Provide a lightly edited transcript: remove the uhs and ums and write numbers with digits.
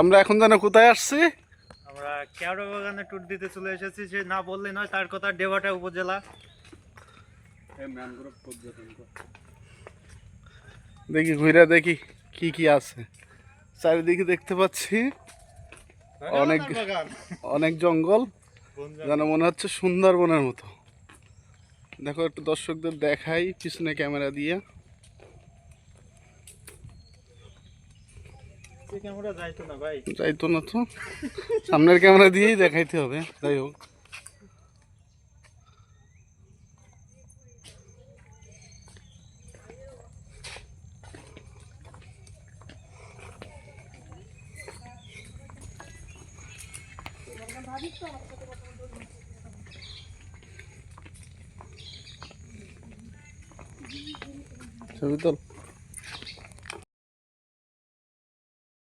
আমরা এখন যেন কোথায় আসছি? আমরা কেওড়া বাগানে ট্যুর দিতে চলে এসেছি, সে না বললে নয় তার কথা। ডেওয়াটা উপজেলা দেখি ঘুরে দেখি কি কি আছে চারিদিকে। দেখতে পাচ্ছি অনেক অনেক জঙ্গল, যেন মনে হচ্ছে সুন্দরবনের মতো। দেখো একটু দর্শকদের দেখাই পিছনে ক্যামেরা দিয়ে। ক্যামেরা যাইতো না ভাই, যাইতো না তো, সামনের ক্যামেরা দিয়েই দেখাইতে হবে। যাই হোক, ছবি তোল।